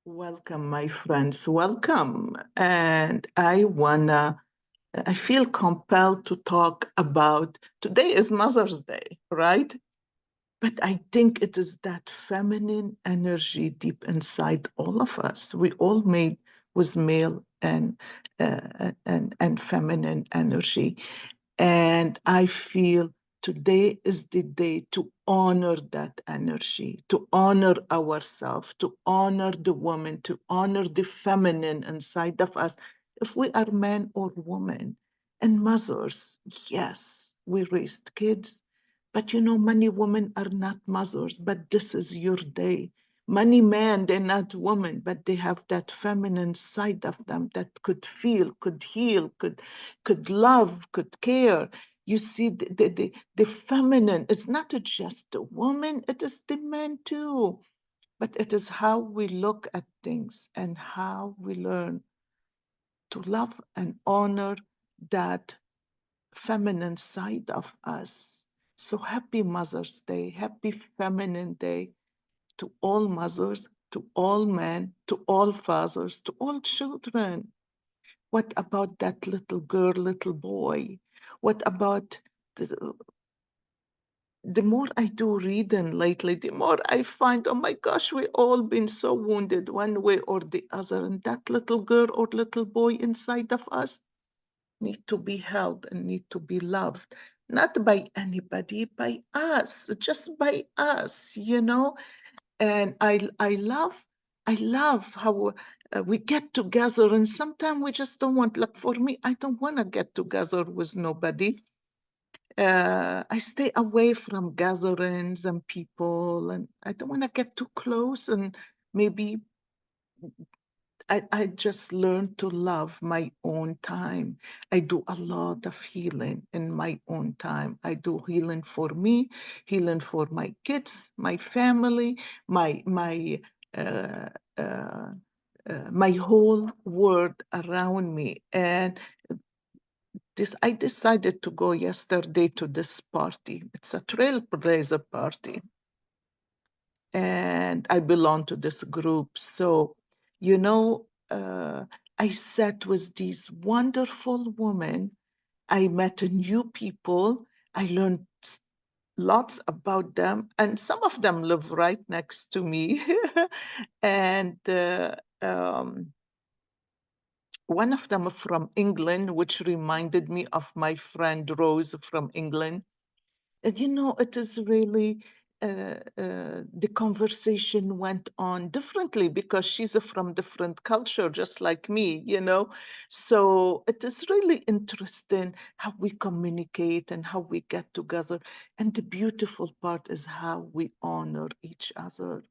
Welcome, my friends. Welcome. And I feel compelled to talk about today is Mother's Day, right? But I think it is that feminine energy deep inside all of us. We all made with male and feminine energy. And I feel today is the day to honor that energy, to honor ourselves, to honor the woman, to honor the feminine inside of us. If we are men or women and mothers, yes, we raised kids. But many women are not mothers, but this is your day. Many men, they're not women, but they have that feminine side of them that could feel, could heal, could love, could care. You see, the feminine, it's not just the woman, it is the men too. But it is how we look at things and how we learn to love and honor that feminine side of us. So happy Mother's Day, happy Feminine Day to all mothers, to all men, to all fathers, to all children. What about that little girl, little boy? What about the more I do reading lately, the more I find, oh my gosh, we all been so wounded one way or the other. And that little girl or little boy inside of us need to be held and need to be loved, not by anybody, by us, just by us. And I love how we get together, and sometimes we just don't want. Like for me, I don't want to get together with nobody. I stay away from gatherings and people, and I don't want to get too close. And maybe I just learned to love my own time. I do a lot of healing in my own time. I do healing for me, healing for my kids, my family, uh, uh, my whole world around me. And I decided to go yesterday to this party. It's a trailblazer party, and I belong to this group. So, you know, I sat with these wonderful women. I met new people. I learned lots about them, and some of them live right next to me. and one of them from England, which reminded me of my friend Rose from England. And it is really the conversation went on differently because she's from different culture, just like me. So it is really interesting how we communicate and how we get together. And the beautiful part is how we honor each other.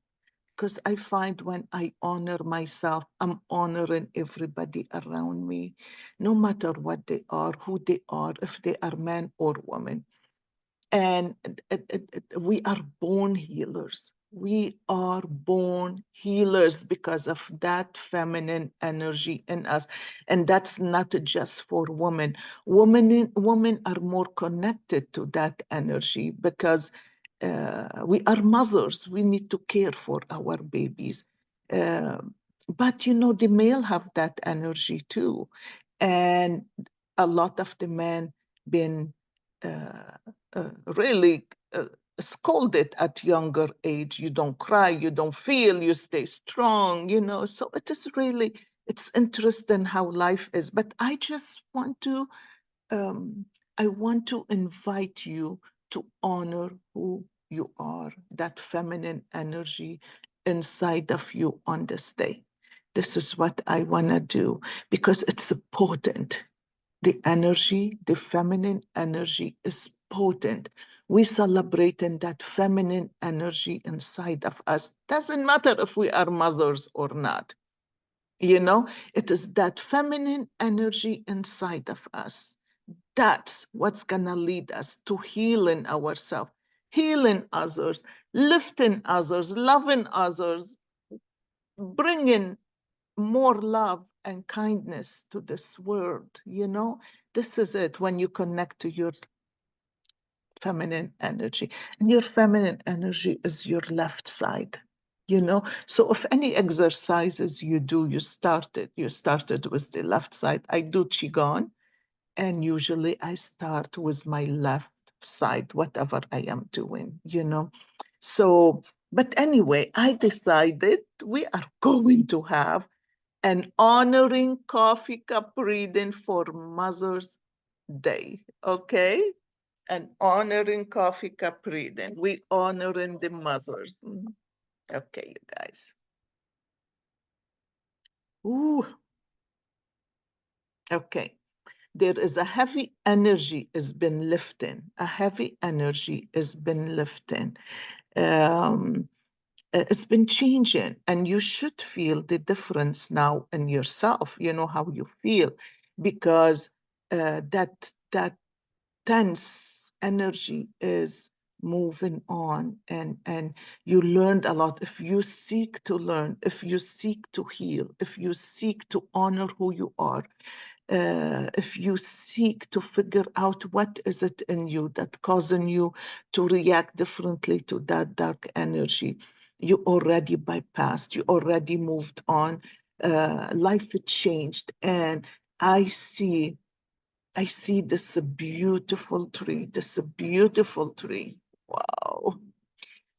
Because I find when I honor myself, I'm honoring everybody around me, no matter what they are, who they are, if they are men or women. And we are born healers. We are born healers because of that feminine energy in us. And that's not just for women. Women are more connected to that energy because we are mothers. We need to care for our babies. Uh, but the male have that energy too. And a lot of the men been uh, really scolded at younger age. You don't cry, you don't feel, you stay strong. So it's interesting how life is. But um, I want to invite you to honor who you are, that feminine energy inside of you on this day. This is what I want to do because it's potent. The energy, the feminine energy is potent. We celebrating that feminine energy inside of us. Doesn't matter if we are mothers or not. It is that feminine energy inside of us. That's what's going to lead us to healing ourselves, healing others, lifting others, loving others, bringing more love and kindness to this world. This is it when you connect to your feminine energy. And your feminine energy is your left side. So if any exercises you do, you started with the left side. I do qigong, and usually I start with my left side, whatever I am doing. So, but anyway, I decided we are going to have an honoring coffee cup reading for Mother's Day, okay? An honoring coffee cup reading. We honoring the mothers. Okay, you guys. Ooh, okay. There is a heavy energy has been lifting. A heavy energy has been lifting. Um, it's been changing, and you should feel the difference now in yourself. You know how you feel, because that tense energy is moving on, and you learned a lot. If you seek to learn, if you seek to heal, if you seek to honor who you are, if you seek to figure out what is it in you that causing you to react differently to that dark energy, you already bypassed, you already moved on. Life changed, and I see I see this beautiful tree, this beautiful tree. Wow.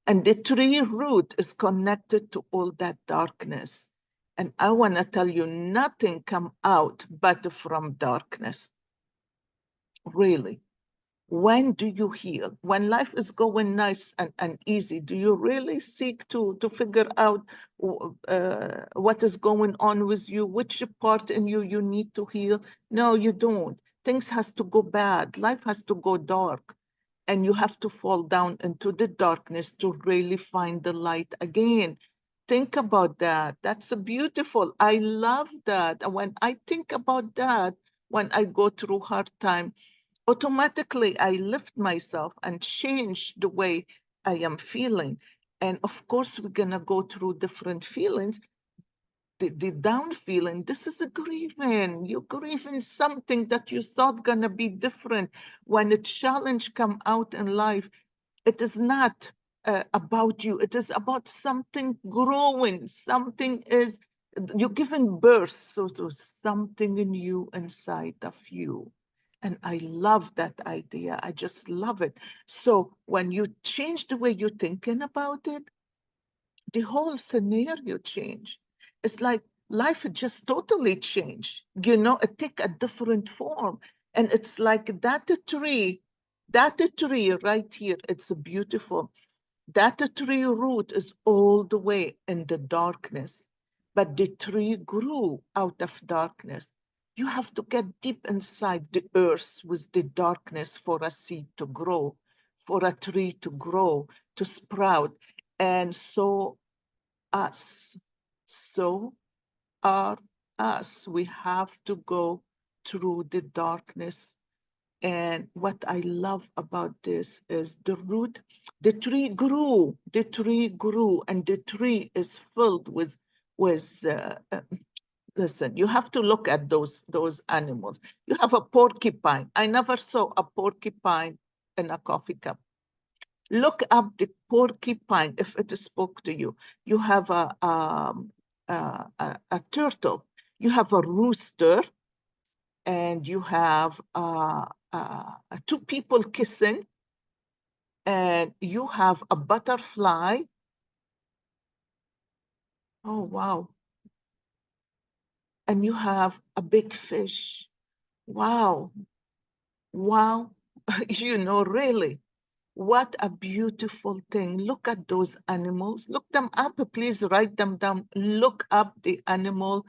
And the tree root is connected to all that darkness. And I want to tell you, nothing come out but from darkness. Really. When do you heal? When life is going nice and easy, do you really seek to figure out what is going on with you, which part in you need to heal? No, you don't. Things has to go bad. Life has to go dark. And you have to fall down into the darkness to really find the light again. Think about that. That's beautiful. I love that. And when I think about that, when I go through hard time, automatically I lift myself and change the way I am feeling. And of course, we're going to go through different feelings. The down feeling, this is a grieving. You're grieving something that you thought going to be different. When a challenge come out in life, it is not about you. It is about something growing. Something is, you're giving birth, so to something in you, inside of you. And I love that idea. I just love it. So when you change the way you're thinking about it, the whole scenario change. It's like life just totally changed. It take a different form. And it's like that tree right here, it's beautiful. That tree root is all the way in the darkness, but the tree grew out of darkness. You have to get deep inside the earth with the darkness for a seed to grow, for a tree to grow, to sprout. And so us, so are us. We have to go through the darkness. And what I love about this is the tree grew, and the tree is filled with listen, you have to look at those animals. You have a porcupine. I never saw a porcupine in a coffee cup. Look up the porcupine if it spoke to you. You have a turtle. You have a rooster, and you have two people kissing, and you have a butterfly. Oh, wow. And you have a big fish. Wow. Wow. Really, what a beautiful thing. Look at those animals. Look them up. Please write them down. Look up the animal,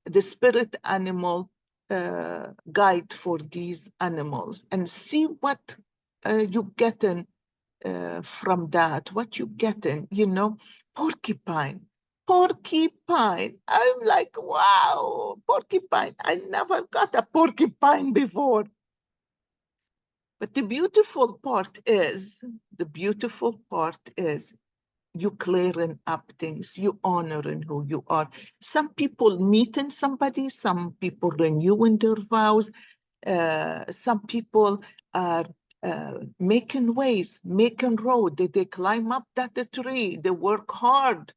the spirit animal guide for these animals, and see what you get in from that, what you getting, porcupine. Porcupine. I'm like, wow, porcupine. I never got a porcupine before. But the beautiful part is you clearing up things, you honoring who you are. Some people meeting somebody, some people renewing their vows, some people are making ways, making road. They climb up that tree, they work hard.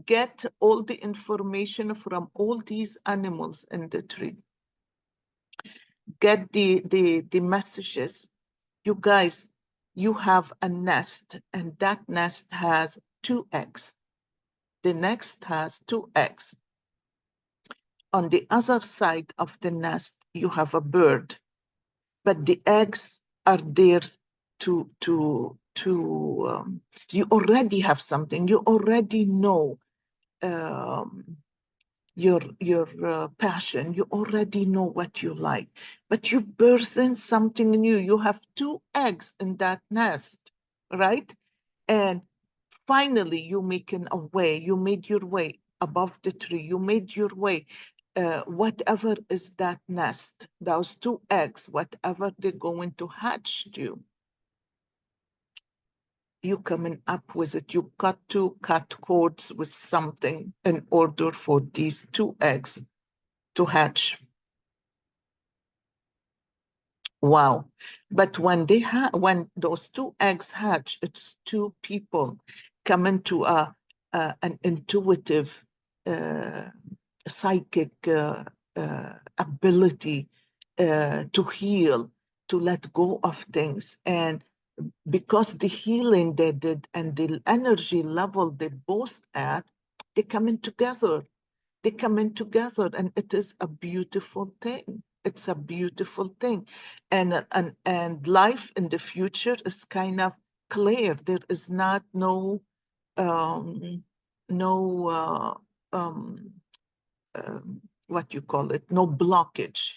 get all the information from all these animals in the tree. Get the messages. You guys, you have a nest, and that nest has 2 eggs. The nest has 2 eggs. On the other side of the nest, you have a bird, but the eggs are there you already have something. You already know um, your passion. You already know what you like, but you birth in something new. You have 2 eggs in that nest, right? And finally, you making a way. You made your way above the tree. You made your way. Whatever is that nest, those 2 eggs, whatever they're going to hatch to, you coming up with it. You got to cut cords with something in order for these 2 eggs to hatch. Wow. But when when those 2 eggs hatch, it's 2 people coming to an intuitive psychic ability to heal, to let go of things. And because the healing they did and the energy level they both at, they coming together. They come in together, and it is a beautiful thing. It's a beautiful thing. And life in the future is kind of clear. There is not no um, no what you call it, no blockage.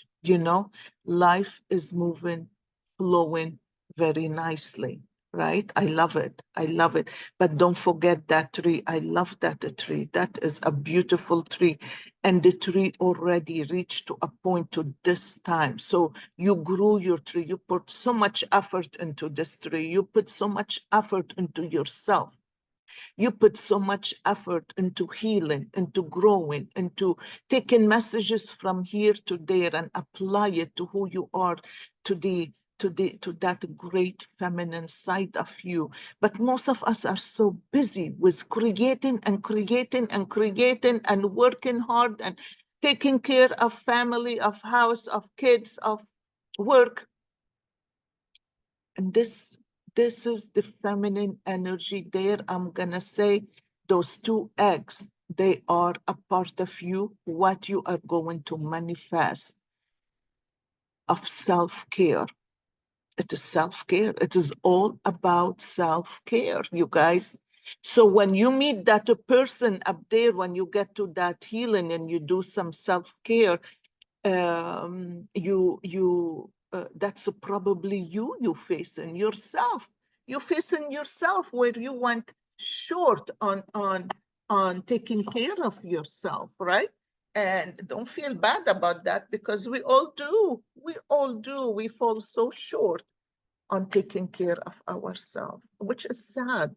Life is moving, flowing very nicely, right? I love it. I love it. But don't forget that tree. I love that tree. That is a beautiful tree. And the tree already reached to a point to this time. So you grew your tree. You put so much effort into this tree. You put so much effort into yourself. You put so much effort into healing, into growing, into taking messages from here to there and apply it to who you are, to that great feminine side of you. But most of us are so busy with creating and creating and creating and working hard and taking care of family, of house, of kids, of work. And this is the feminine energy there. I'm gonna say those 2 eggs, they are a part of you, what you are going to manifest of self-care. It is self-care. It is all about self-care, you guys. So when you meet that person up there, when you get to that healing and you do some self-care, that's probably you facing yourself. You're facing yourself where you went short on taking care of yourself, right? And don't feel bad about that, because we all do. We all do. We fall so short on taking care of ourselves, which is sad.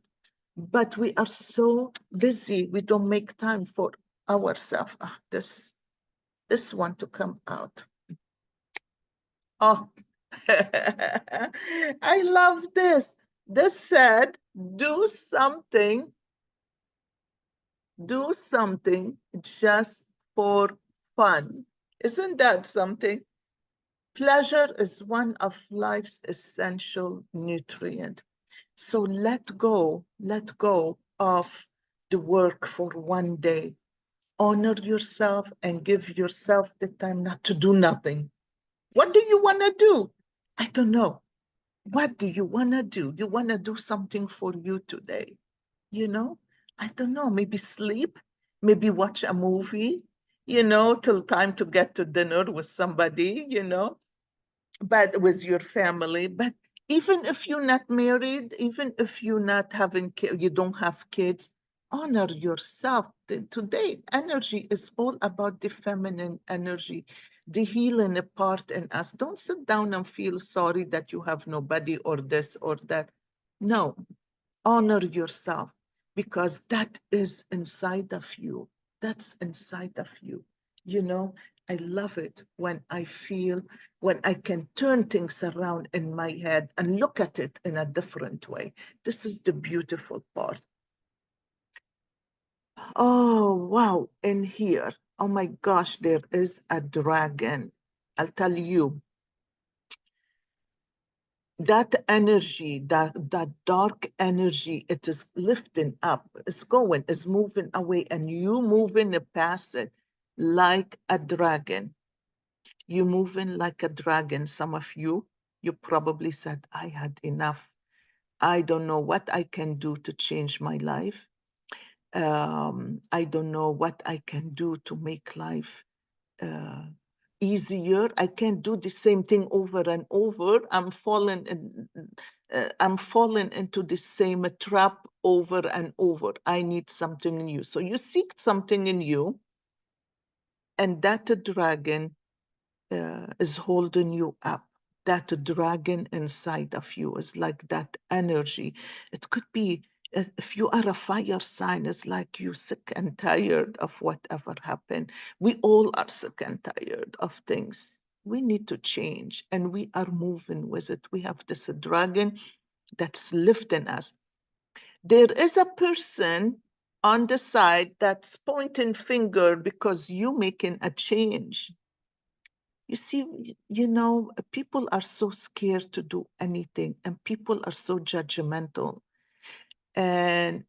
But we are so busy, we don't make time for ourselves. This one to come out. Oh, I love this. This said, do something just for fun. Isn't that something? Pleasure is one of life's essential nutrient. So let go of the work for one day. Honor yourself and give yourself the time not to do nothing. What do you want to do? I don't know. What do you want to do? You want to do something for you today? You know, I don't know. Maybe sleep, maybe watch a movie, till time to get to dinner with somebody, but with your family. But even if you're not married, even if you're not having you don't have kids, honor yourself. Today energy is all about the feminine energy, the healing part in us. Don't sit down and feel sorry that you have nobody or this or that. No, honor yourself, because that is inside of you. That's inside of you. You know, I love it when I can turn things around in my head and look at it in a different way. This is the beautiful part. Oh, wow. In here, oh my gosh, there is a dragon. I'll tell you, that energy, that dark energy, it is lifting up, it's going, it's moving away, and you moving past it like a dragon. You moving like a dragon. Some of you probably said, I had enough. I don't know what I can do to change my life. I don't know what I can do to make life uh, easier. I can't do the same thing over and over. I'm falling into the same trap over and over. I need something new. So you seek something in you, and that dragon is holding you up. That dragon inside of you is like that energy. It could be if you are a fire sign, it's like you sick and tired of whatever happened. We all are sick and tired of things. We need to change, and we are moving with it. We have this dragon that's lifting us. There is a person on the side that's pointing finger because you making a change. You see, people are so scared to do anything, and people are so judgmental. And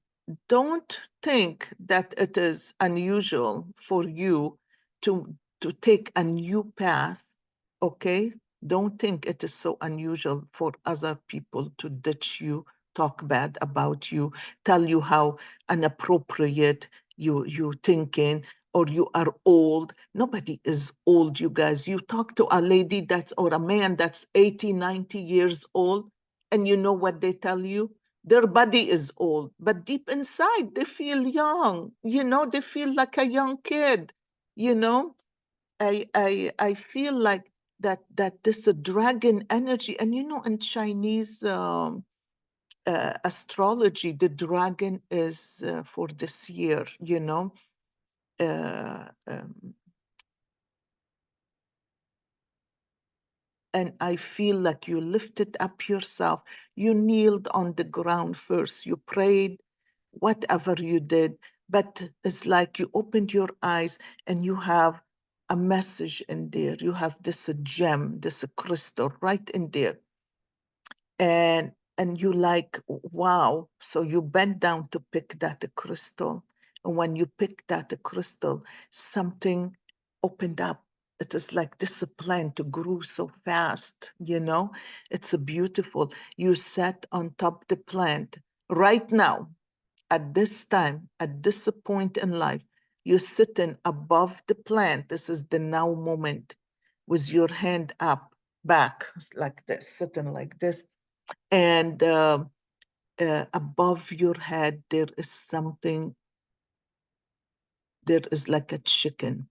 don't think that it is unusual for you to take a new path, okay? Don't think it is so unusual for other people to ditch you, talk bad about you, tell you how inappropriate you thinking, or you are old. Nobody is old, you guys. You talk to a lady that's or a man that's 80, 90 years old, and you know what they tell you? Their body is old, but deep inside they feel young. They feel like a young kid. You know, I feel like that this dragon energy, and in Chinese astrology, the dragon is for this year. Uh, um, and I feel like you lifted up yourself. You kneeled on the ground first. You prayed, whatever you did, but it's like you opened your eyes and you have a message in there. You have this gem, this crystal right in there. And you like, wow. So you bent down to pick that crystal. And when you pick that crystal, something opened up. It is like discipline to grow so fast. It's a beautiful. You sat on top the plant right now, at this time, at this point in life. You're sitting above the plant. This is the now moment with your hand up, back, like this, sitting like this, and above your head there is something. There is like a chicken.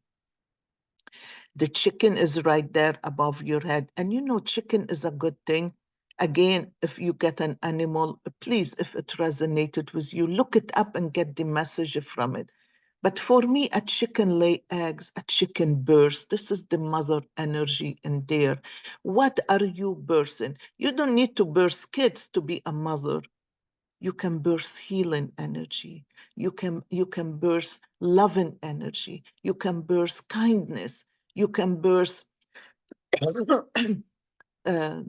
The chicken is right there above your head, and chicken is a good thing. Again, if you get an animal, please, if it resonated with you, look it up and get the message from it. But for me, a chicken lay eggs, a chicken births. This is the mother energy in there. What are you birthing? You don't need to birth kids to be a mother. You can burst healing energy. You can burst loving energy. You can burst kindness. You can burst uh,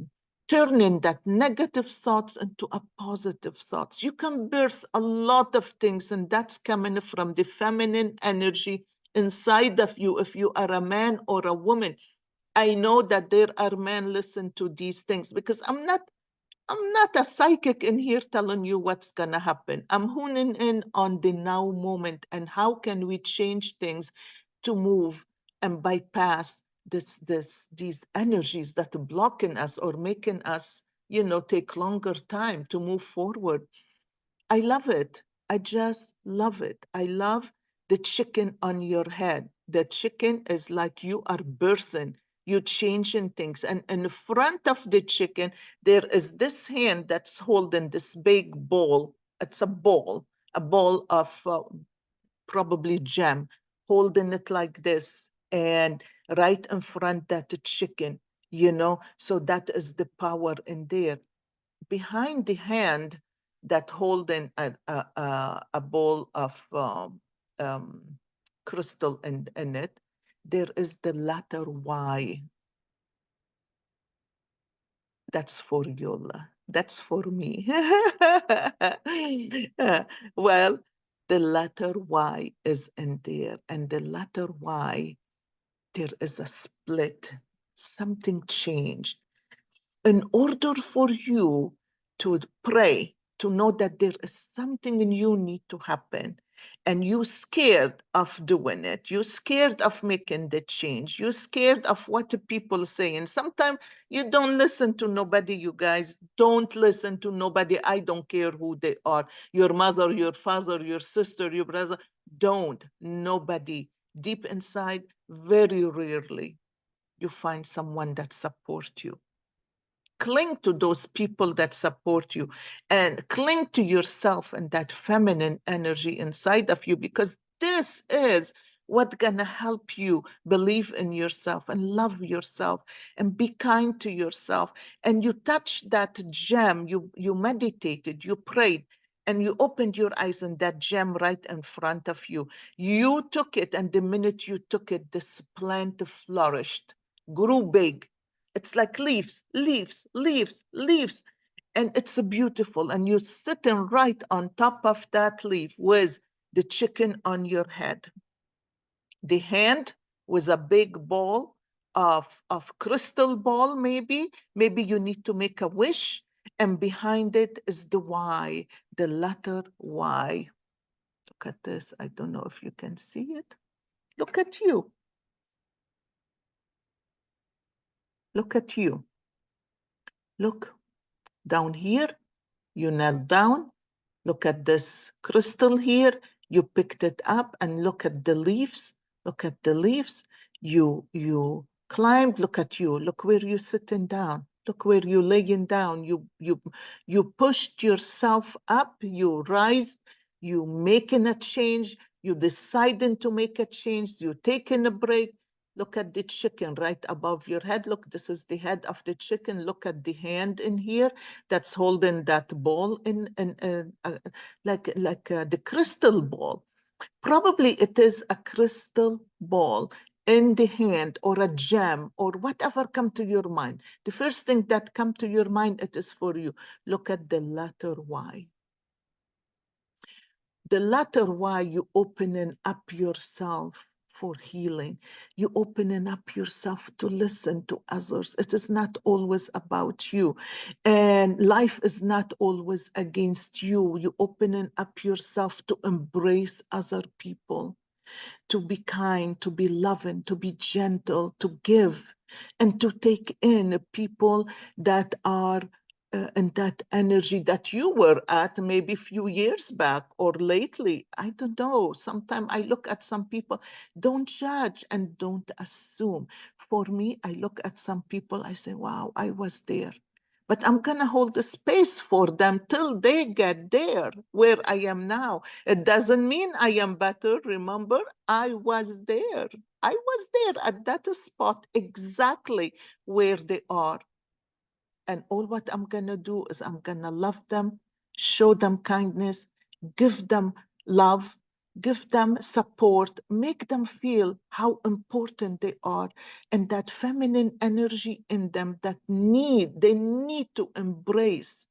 turning that negative thoughts into a positive thoughts. You can burst a lot of things, and that's coming from the feminine energy inside of you. If you are a man or a woman, I know that there are men listen to these things, because I'm not a psychic in here telling you what's going to happen. I'm honing in on the now moment and how can we change things to move and bypass these energies that are blocking us or making us, take longer time to move forward. I love it. I just love it. I love the chicken on your head. The chicken is like you are birthing, you changing things. And in front of the chicken, there is this hand that's holding this big bowl. It's a bowl of probably jam, holding it like this. And right in front that chicken, so that is the power in there. Behind the hand that holding a bowl of crystal in it. There is the letter Y. That's for Yola. That's for me. Well, the letter Y is in there, and the letter Y, there is a split. Something changed. In order for you to pray, to know that there is something in you need to happen, and you scared of doing it, you scared of making the change, you scared of what the people say, and sometimes you don't listen to nobody. You guys don't listen to nobody. I don't care who they are, your mother, your father, your sister, your brother. Don't. Nobody. Deep inside, very rarely you find someone that supports you. Cling to those people that support you, and cling to yourself and that feminine energy inside of you, because this is what's gonna help you believe in yourself and love yourself and be kind to yourself. And you touch that gem, you meditated, you prayed, and you opened your eyes, and that gem right in front of you, you took it, and the minute you took it, this plant flourished, grew big. It's like leaves, leaves, leaves, leaves. And it's beautiful. And you're sitting right on top of that leaf with the chicken on your head. The hand with a big ball of crystal ball, maybe. Maybe you need to make a wish. And behind it is the Y, the letter Y. Look at this. I don't know if you can see it. Look at you. Look at you. Look down here. You knelt down. Look at this crystal here. You picked it up, and look at the leaves. Look at the leaves. You climbed. Look at you. Look where you're sitting down. Look where you're laying down. You pushed yourself up. You rise. You making a change. You deciding to make a change. You taking a break. Look at the chicken right above your head. Look, this is the head of the chicken. Look at the hand in here that's holding that ball like the crystal ball. Probably it is a crystal ball in the hand, or a gem, or whatever come to your mind. The first thing that come to your mind, it is for you. Look at the letter Y. The letter Y, you opening up yourself for healing. You opening up yourself to listen to others. It is not always about you. And life is not always against you. You opening up yourself to embrace other people, to be kind, to be loving, to be gentle, to give, and to take in people that are in that energy that you were at maybe a few years back or lately. I don't know. Sometimes I look at some people, don't judge and don't assume. For me, I look at some people, I say, wow, I was there. But I'm going to hold the space for them till they get there where I am now. It doesn't mean I am better. Remember, I was there. I was there at that spot exactly where they are. And all what I'm going to do is I'm going to love them, show them kindness, give them love, give them support, make them feel how important they are, and that feminine energy in them that they need to embrace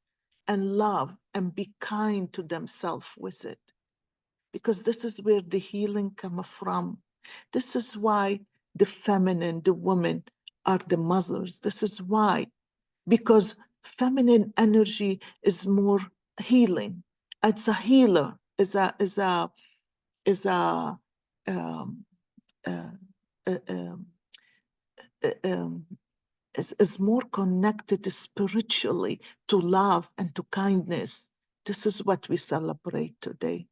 and love and be kind to themselves with it. Because this is where the healing comes from. This is why the feminine, the women, are the mothers. This is why, because feminine energy is more healing. It's a healer. Is a um, uh, uh, um, um, is more connected spiritually to love and to kindness. This is what we celebrate today.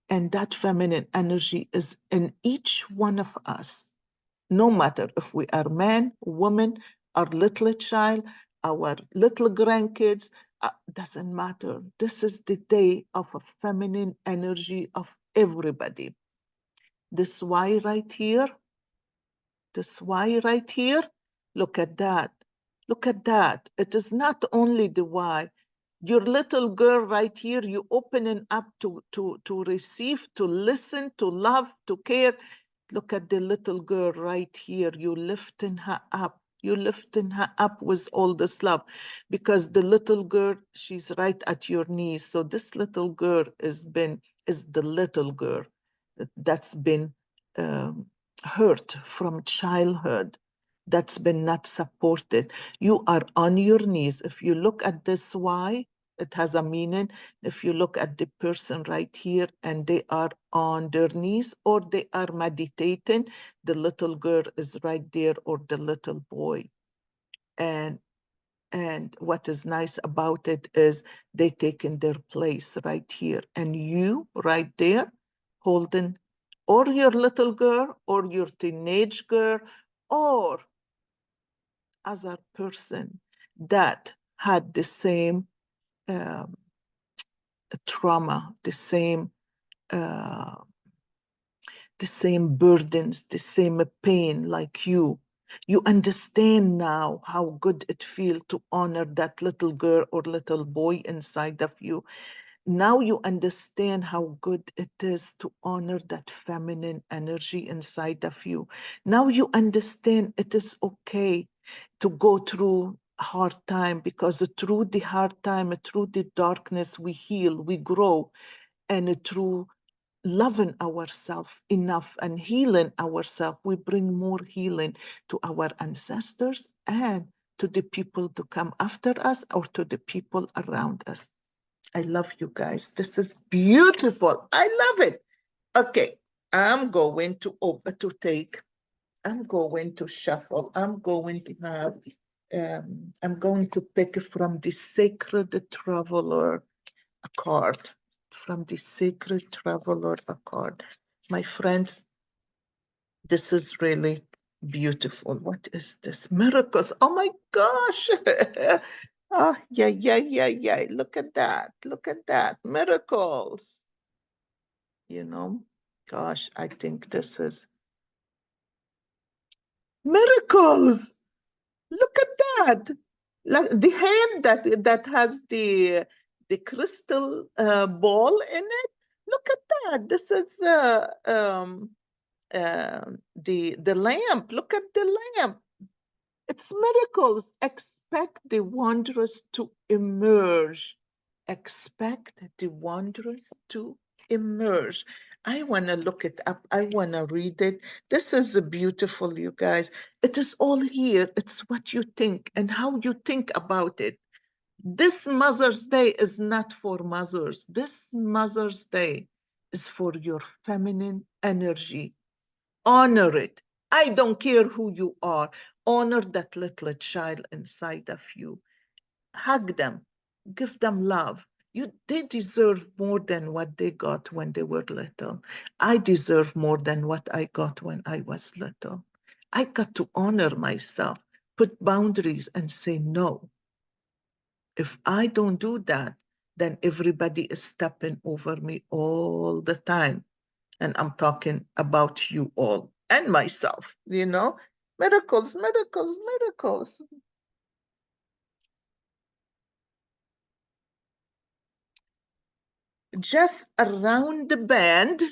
And that feminine energy is in each one of us, no matter if we are man, woman, our little child, our little grandkids, doesn't matter. This is the day of a feminine energy of everybody. This Y right here, this Y right here, look at that. Look at that. It is not only the Y. Your little girl right here, you opening up to receive, to listen, to love, to care. Look at the little girl right here. You lifting her up. You lifting her up with all this love, because the little girl, she's right at your knees. So this little girl is the little girl that's been hurt from childhood, that's been not supported. You are on your knees. If you look at this why, it has a meaning. If you look at the person right here and they are on their knees or they are meditating, the little girl is right there, or the little boy. And and what is nice about it is they taken their place right here. And you right there holding or your little girl or your teenage girl or other person that had um, uh, the same burdens, the same pain like you. You understand now how good it feels to honor that little girl or little boy inside of you. Now you understand how good it is to honor that feminine energy inside of you. Now you understand it is okay to go through a hard time, because through the hard time, through the darkness, we heal, we grow, and through loving ourselves enough and healing ourselves, we bring more healing to our ancestors and to the people to come after us or to the people around us. I love you guys. This is beautiful. I love it. Okay, I'm going to I'm going to shuffle. I'm going to have, I'm going to pick from the Sacred Traveler a card. From the Sacred Traveler a card. My friends, this is really beautiful. What is this? Miracles. Oh my gosh. Oh, yeah, yeah, yeah, yeah. Look at that. Look at that. Miracles. You know, gosh, I think this is miracles. Look at that. Like the hand that has the crystal ball in it. Look at that. This is the lamp. Look at the lamp. It's miracles. Expect the wondrous to emerge. Expect the wondrous to emerge. I want to look it up. I want to read it. This is beautiful, you guys. It is all here. It's what you think and how you think about it. This Mother's Day is not for mothers. This Mother's Day is for your feminine energy. Honor it. I don't care who you are. Honor that little child inside of you. Hug them. Give them love. They deserve more than what they got when they were little. I deserve more than what I got when I was little. I got to honor myself, put boundaries, and say no. If I don't do that, then everybody is stepping over me all the time. And I'm talking about you all and myself, Miracles, miracles, miracles. Just around the bend,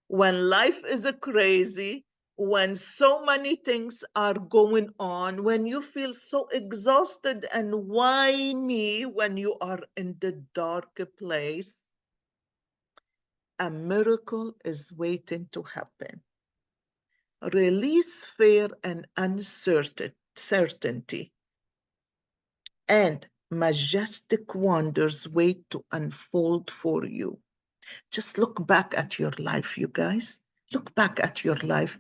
when life is a crazy, when so many things are going on, when you feel so exhausted and why me, when you are in the dark place, a miracle is waiting to happen. Release fear and uncertainty, and majestic wonders wait to unfold for you. Just look back at your life, you guys. Look back at your life.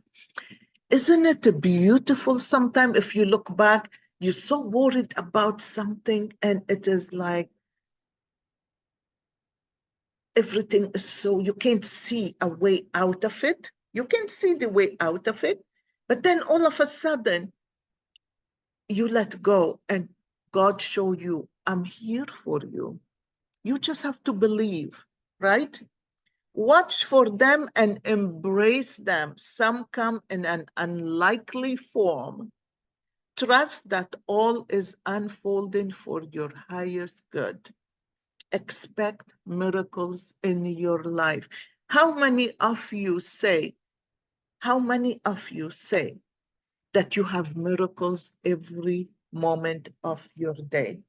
Isn't it beautiful? Sometimes, if you look back, you're so worried about something, and it is like everything is so, you can't see a way out of it. You can see the way out of it, but then all of a sudden, you let go and God show you, I'm here for you. You just have to believe, right? Watch for them and embrace them. Some come in an unlikely form. Trust that all is unfolding for your highest good. Expect miracles in your life. How many of you say, how many of you say that you have miracles every moment of your day?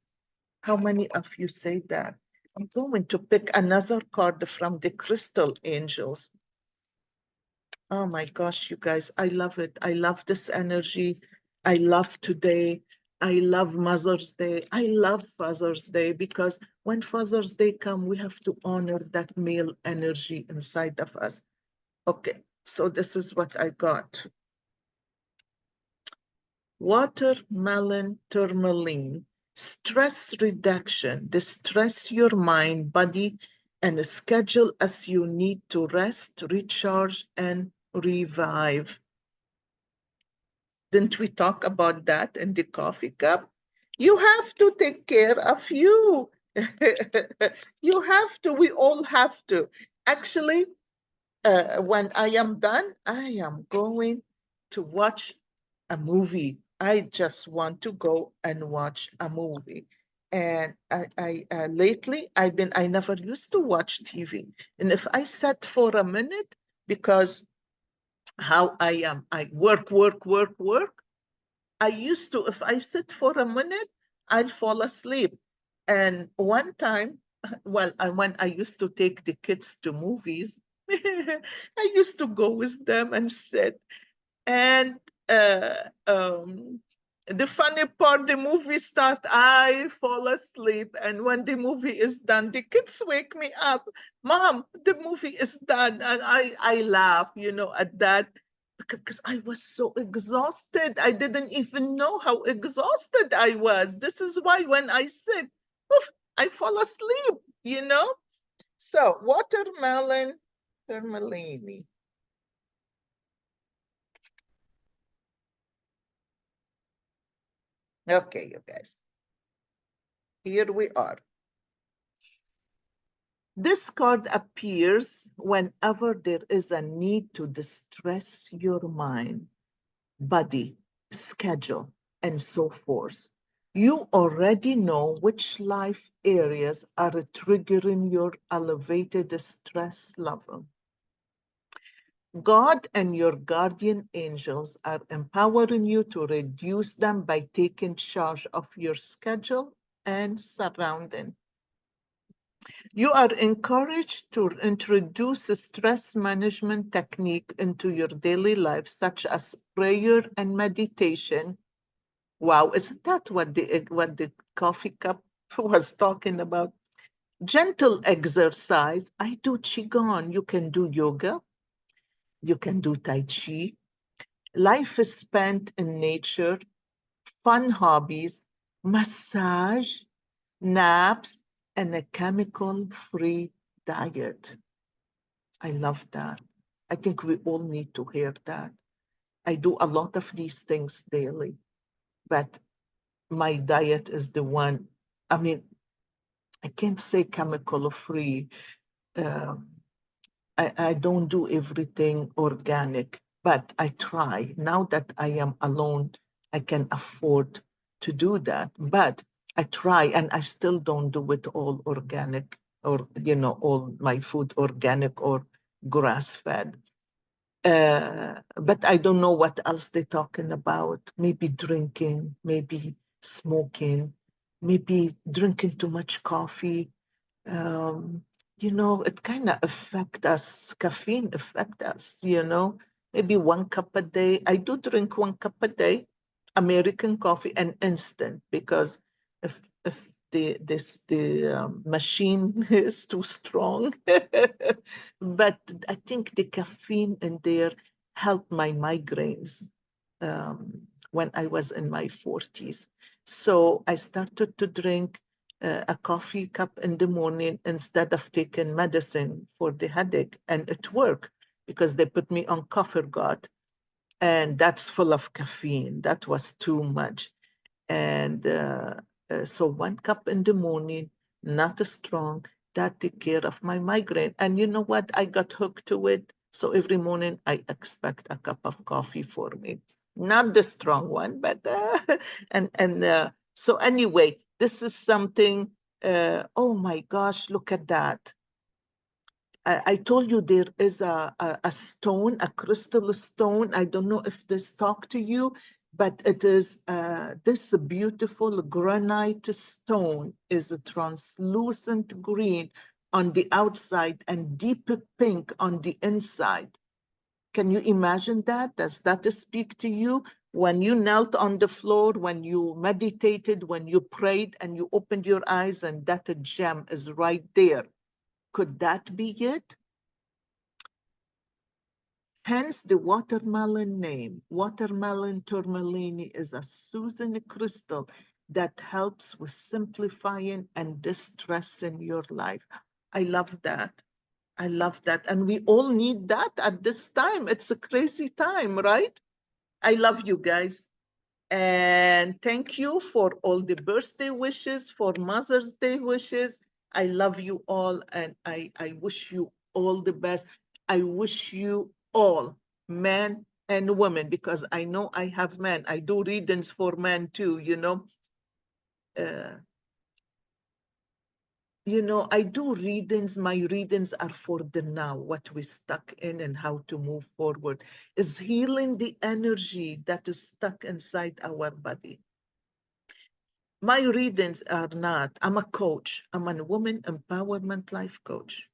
How many of you say that? I'm going to pick another card from the crystal angels. Oh my gosh, you guys, I love it. I love this energy. I love today. I love Mother's Day. I love Father's Day because when Father's Day come, we have to honor that male energy inside of us. Okay, so this is what I got. Watermelon tourmaline, stress reduction, distress your mind, body, and schedule as you need to rest, recharge, and revive. Didn't we talk about that in the coffee cup? You have to take care of you. You have to, we all have to. Actually, when I am done, I am going to watch a movie. I just want to go and watch a movie. And lately, I never used to watch TV. And if I sat for a minute, because how I am, I work, work, work, work. I used to, if I sit for a minute, I'll fall asleep. And one time, well, when I used to take the kids to movies, I used to go with them and sit. And the funny part, the movie start, I fall asleep. And when the movie is done, the kids wake me up. Mom, the movie is done. And I laugh, at that because I was so exhausted. I didn't even know how exhausted I was. This is why when I sit, oof, I fall asleep. So watermelon, tourmaline. Okay, you guys. Here we are. This card appears whenever there is a need to distress your mind, body, schedule, and so forth. You already know which life areas are triggering your elevated stress level. God and your guardian angels are empowering you to reduce them by taking charge of your schedule and surrounding. You are encouraged to introduce a stress management technique into your daily life, such as prayer and meditation. Wow, isn't that what the coffee cup was talking about? Gentle exercise. I do qigong. You can do yoga. You can do tai chi. Life is spent in nature, fun hobbies, massage, naps, and a chemical-free diet. I love that. I think we all need to hear that. I do a lot of these things daily, but my diet is the one. I mean, I can't say chemical free. Um, I don't do everything organic, but I try. Now that I am alone, I can afford to do that. But I try, and I still don't do it all organic or, all my food organic or grass fed. But I don't know what else they're talking about. Maybe drinking, maybe smoking, maybe drinking too much coffee. um, it kind of affect us. Caffeine affect us. Maybe 1 cup a day. I do drink 1 cup a day, American coffee and instant because if the machine is too strong, but I think the caffeine in there helped my migraines when I was in my 40s. So I started to drink a coffee cup in the morning instead of taking medicine for the headache. And it worked because they put me on Coffergot, and that's full of caffeine. That was too much. And so 1 cup in the morning, not strong, that take care of my migraine. And you know what? I got hooked to it. So every morning I expect a cup of coffee for me. Not the strong one, but and so anyway, this is something. Oh my gosh, look at that. I told you there is a stone, a crystal stone. I don't know if this talked to you, but it is this beautiful granite stone is a translucent green on the outside and deep pink on the inside. Can you imagine that? Does that speak to you? When you knelt on the floor, when you meditated, when you prayed, and you opened your eyes, and that gem is right there. Could that be it? Hence the watermelon name. Watermelon tourmaline is a soothing crystal that helps with simplifying and distressing your life. I love that. I love that. And we all need that at this time. It's a crazy time, right? I love you guys. And thank you for all the birthday wishes, for Mother's Day wishes. I love you all and I wish you all the best. I wish you all, men and women, because I know I have men. I do readings for men too, you know. Uh, I do readings. My readings are for the now, what we stuck in and how to move forward. Is healing the energy that is stuck inside our body. My readings are not, I'm a coach, I'm a woman empowerment life coach,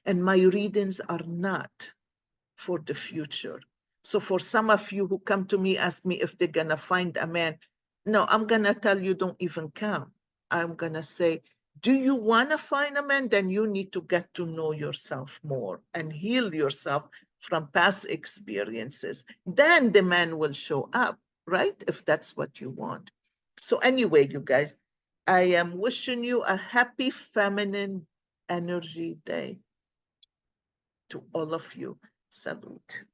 and my readings are not for the future. So for some of you who come to me, ask me if they're gonna find a man. No, I'm gonna tell you, don't even come. I'm gonna say, do you wanna find a man? Then you need to get to know yourself more and heal yourself from past experiences. Then the man will show up, right? If that's what you want. So anyway, you guys, I am wishing you a happy feminine energy day to all of you. Salute.